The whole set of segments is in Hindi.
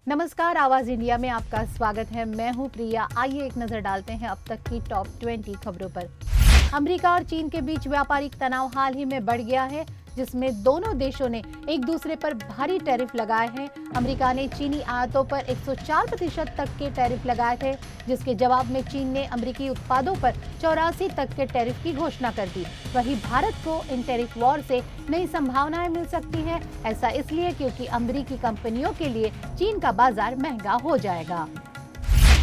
नमस्कार, आवाज इंडिया में आपका स्वागत है। मैं हूं प्रिया। आइए एक नजर डालते हैं अब तक की टॉप 20 खबरों पर। अमेरिका और चीन के बीच व्यापारिक तनाव हाल ही में बढ़ गया है, जिसमें दोनों देशों ने एक दूसरे पर भारी टैरिफ लगाए हैं। अमेरिका ने चीनी आयातों पर 104% तक के टैरिफ लगाए थे, जिसके जवाब में चीन ने अमेरिकी उत्पादों पर 84 तक के टैरिफ की घोषणा कर दी। वहीं भारत को इन टैरिफ वॉर से नई संभावनाएं मिल सकती हैं। ऐसा इसलिए क्योंकि अमेरिकी कंपनियों के लिए चीन का बाजार महंगा हो जाएगा।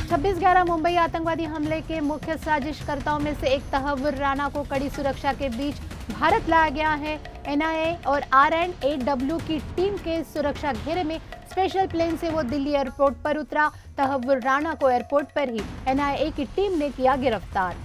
26/11 मुंबई आतंकवादी हमले के मुख्य साजिशकर्ताओं में से एक तहव्वुर राना को कड़ी सुरक्षा के बीच भारत लाया गया है। एनआईए और R&AW की टीम के सुरक्षा घेरे में स्पेशल प्लेन से वो दिल्ली एयरपोर्ट पर उतरा। तहव्वुर राना को एयरपोर्ट पर ही एनआईए की टीम ने किया गिरफ्तार।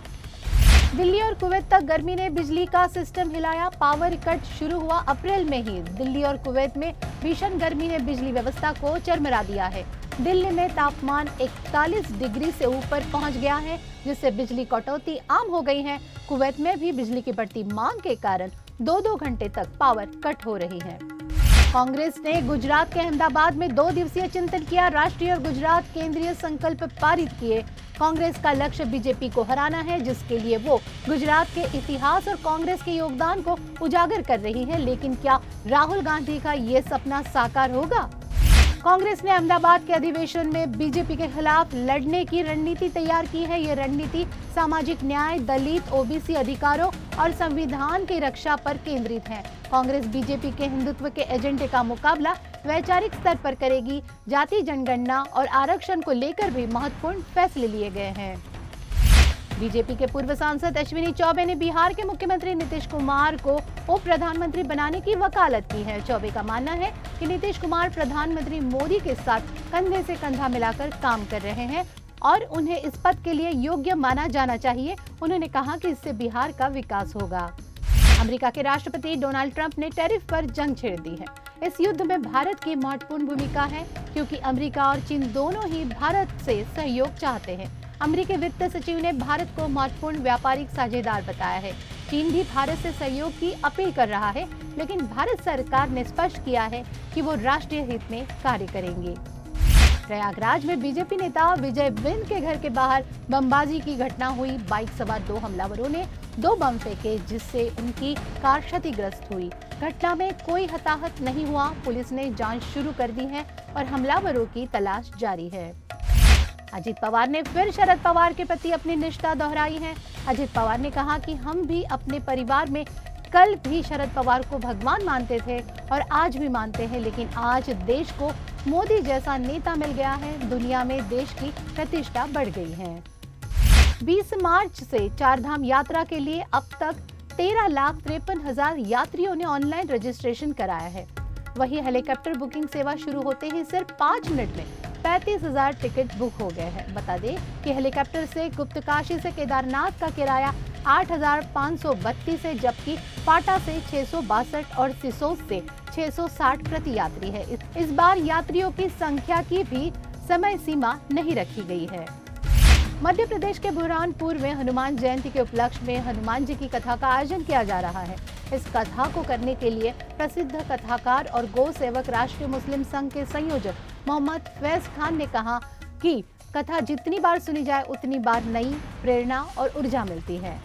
दिल्ली और कुवैत तक गर्मी ने बिजली का सिस्टम हिलाया। पावर कट शुरू हुआ अप्रैल में ही। दिल्ली और कुवैत में भीषण गर्मी ने बिजली व्यवस्था को चरमरा दिया है। दिल्ली में तापमान 41 डिग्री से ऊपर पहुंच गया है, जिससे बिजली कटौती आम हो गई है। कुवैत में भी बिजली की बढ़ती मांग के कारण 2-2 घंटे तक पावर कट हो रही है। कांग्रेस ने गुजरात के अहमदाबाद में 2 दिवसीय चिंतन किया। राष्ट्रीय और गुजरात केंद्रीय संकल्प पारित किए। कांग्रेस का लक्ष्य बीजेपी को हराना है, जिसके लिए वो गुजरात के इतिहास और कांग्रेस के योगदान को उजागर कर रही है। लेकिन क्या राहुल गांधी का ये सपना साकार होगा? कांग्रेस ने अहमदाबाद के अधिवेशन में बीजेपी के खिलाफ लड़ने की रणनीति तैयार की है। ये रणनीति सामाजिक न्याय, दलित, ओबीसी अधिकारों और संविधान की रक्षा पर केंद्रित है। कांग्रेस बीजेपी के हिंदुत्व के एजेंडे का मुकाबला वैचारिक स्तर पर करेगी। जाति जनगणना और आरक्षण को लेकर भी महत्वपूर्ण फैसले लिए गए हैं। बीजेपी के पूर्व सांसद अश्विनी चौबे ने बिहार के मुख्यमंत्री नीतीश कुमार को उप प्रधानमंत्री बनाने की वकालत की है। चौबे का मानना है कि नीतीश कुमार प्रधानमंत्री मोदी के साथ कंधे से कंधा मिलाकर काम कर रहे हैं और उन्हें इस पद के लिए योग्य माना जाना चाहिए। उन्होंने कहा कि इससे बिहार का विकास होगा। अमेरिका के राष्ट्रपति डोनाल्ड ट्रंप ने टैरिफ पर जंग छेड़ दी है। इस युद्ध में भारत की महत्वपूर्ण भूमिका है, क्योंकि अमेरिका और चीन दोनों ही भारत से सहयोग चाहते हैं। अमेरिकी वित्त सचिव ने भारत को महत्वपूर्ण व्यापारिक साझेदार बताया है। चीन भी भारत से सहयोग की अपील कर रहा है, लेकिन भारत सरकार ने स्पष्ट किया है कि वो राष्ट्रीय हित में कार्य करेंगे। प्रयागराज में बीजेपी नेता विजय बिंद के घर के बाहर बमबाजी की घटना हुई। बाइक सवार 2 हमलावरों ने 2 बम फेंके, जिससे उनकी कार क्षतिग्रस्त हुई। घटना में कोई हताहत नहीं हुआ। पुलिस ने जांच शुरू कर दी है और हमलावरों की तलाश जारी है। अजित पवार ने फिर शरद पवार के प्रति अपनी निष्ठा दोहराई है। अजित पवार ने कहा कि हम भी अपने परिवार में कल भी शरद पवार को भगवान मानते थे और आज भी मानते हैं, लेकिन आज देश को मोदी जैसा नेता मिल गया है। दुनिया में देश की प्रतिष्ठा बढ़ गई है। 20 मार्च से चारधाम यात्रा के लिए अब तक 13,53,000 यात्रियों ने ऑनलाइन रजिस्ट्रेशन कराया है। वहीं हेलीकॉप्टर बुकिंग सेवा शुरू होते ही सिर्फ 5 मिनट में 35,000 टिकट बुक हो गए हैं। बता दें कि हेलीकॉप्टर से गुप्तकाशी से केदारनाथ का किराया 8,532 है, जबकि पाटा से 662 और सिसोद से 660 प्रति यात्री है। इस बार यात्रियों की संख्या की भी समय सीमा नहीं रखी गई है। मध्य प्रदेश के बुरहानपुर में हनुमान जयंती के उपलक्ष्य में हनुमान जी की कथा का आयोजन किया जा रहा है। इस कथा को करने के लिए प्रसिद्ध कथाकार और गौ सेवक राष्ट्रीय मुस्लिम संघ के संयोजक मोहम्मद फैज खान ने कहा कि कथा जितनी बार सुनी जाए उतनी बार नई प्रेरणा और ऊर्जा मिलती है।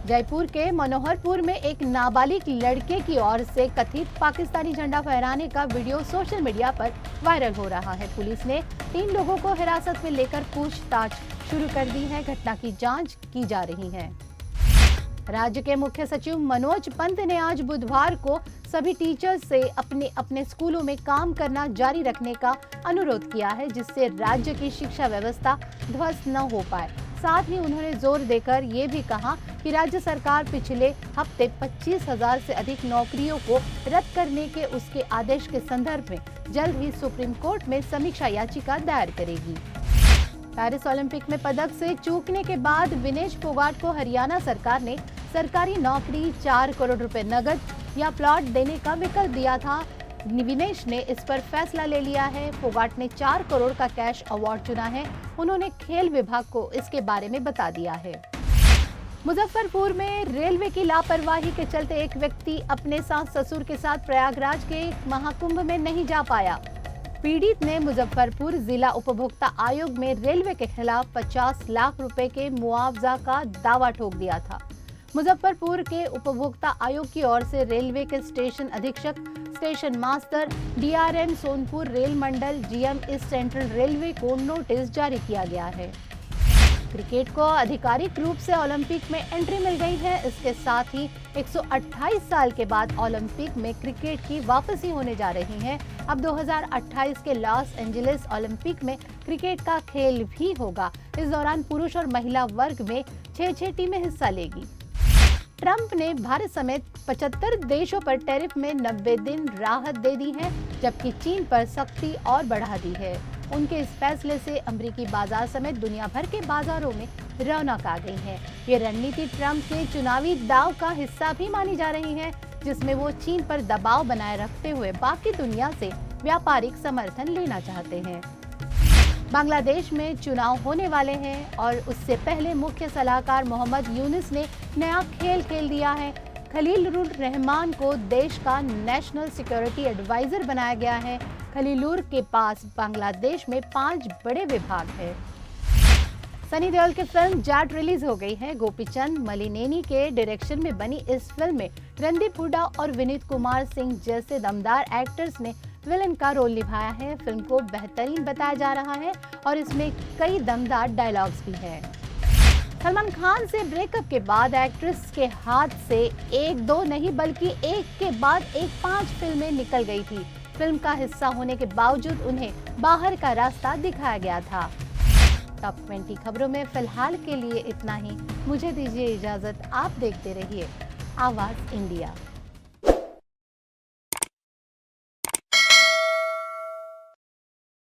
जयपुर के मनोहरपुर में एक नाबालिग लड़के की ओर से कथित पाकिस्तानी झंडा फहराने का वीडियो सोशल मीडिया पर वायरल हो रहा है। पुलिस ने 3 लोगों को हिरासत में लेकर पूछताछ शुरू कर दी है। घटना की जांच की जा रही है। राज्य के मुख्य सचिव मनोज पंत ने आज बुधवार को सभी टीचर्स से अपने अपने स्कूलों में काम करना जारी रखने का अनुरोध किया है, जिससे राज्य की शिक्षा व्यवस्था ध्वस्त न हो पाए। साथ ही उन्होंने जोर देकर ये भी कहा कि राज्य सरकार पिछले हफ्ते 25,000 से अधिक नौकरियों को रद्द करने के उसके आदेश के संदर्भ में जल्द ही सुप्रीम कोर्ट में समीक्षा याचिका दायर करेगी। पेरिस ओलंपिक में पदक से चूकने के बाद विनेश फोगाट को हरियाणा सरकार ने सरकारी नौकरी, 4 करोड़ रुपए नगद या प्लॉट देने का विकल्प दिया था। विनेश ने इस पर फैसला ले लिया है। फोगाट ने 4 करोड़ का कैश अवार्ड चुना है। उन्होंने खेल विभाग को इसके बारे में बता दिया है। मुजफ्फरपुर में रेलवे की लापरवाही के चलते एक व्यक्ति अपने सास ससुर के साथ प्रयागराज के महाकुंभ में नहीं जा पाया। पीड़ित ने मुजफ्फरपुर जिला उपभोक्ता आयोग में रेलवे के खिलाफ 50 लाख रुपए के मुआवजा का दावा ठोक दिया था। मुजफ्फरपुर के उपभोक्ता आयोग की ओर से रेलवे के स्टेशन अधीक्षक, station master, DRM Sonpur rail मंडल, जीएम ईस्ट सेंट्रल रेलवे को नोटिस जारी किया गया है। क्रिकेट को आधिकारिक रूप से ओलंपिक में एंट्री मिल गई है। इसके साथ ही 128 साल के बाद ओलंपिक में क्रिकेट की वापसी होने जा रही है। अब 2028 के लॉस एंजलिस ओलंपिक में क्रिकेट का खेल भी होगा। इस दौरान पुरुष और महिला वर्ग में 6 टीमें हिस्सा लेगी। ट्रंप ने भारत समेत 75 देशों पर टैरिफ में 90 दिन राहत दे दी है, जबकि चीन पर सख्ती और बढ़ा दी है। उनके इस फैसले से अमेरिकी बाजार समेत दुनिया भर के बाजारों में रौनक आ गई है। ये रणनीति ट्रंप के चुनावी दांव का हिस्सा भी मानी जा रही है, जिसमें वो चीन पर दबाव बनाए रखते हुए बाकी दुनिया से व्यापारिक समर्थन लेना चाहते हैं। बांग्लादेश में चुनाव होने वाले हैं और उससे पहले मुख्य सलाहकार मोहम्मद यूनुस ने नया खेल खेल दिया है। खलीलुर रहमान को देश का नेशनल सिक्योरिटी एडवाइजर बनाया गया है। खलीलुर के पास बांग्लादेश में 5 बड़े विभाग हैं। सनी देओल की फिल्म जाट रिलीज हो गई है। गोपीचंद मलिनेनी के डायरेक्शन में बनी इस फिल्म में रणदीप हुड्डा और विनीत कुमार सिंह जैसे दमदार एक्टर्स ने विलन का रोल निभाया है। फिल्म को बेहतरीन बताया जा रहा है और इसमें कई दमदार डायलॉग्स भी हैं। सलमान खान से ब्रेकअप के बाद एक्ट्रेस के हाथ से 1-2 नहीं बल्कि एक के बाद एक 5 फिल्में निकल गई थी। फिल्म का हिस्सा होने के बावजूद उन्हें बाहर का रास्ता दिखाया गया था। टॉप 20 खबरों में फिलहाल के लिए इतना ही। मुझे दीजिए इजाजत। आप देखते रहिए आवाज इंडिया।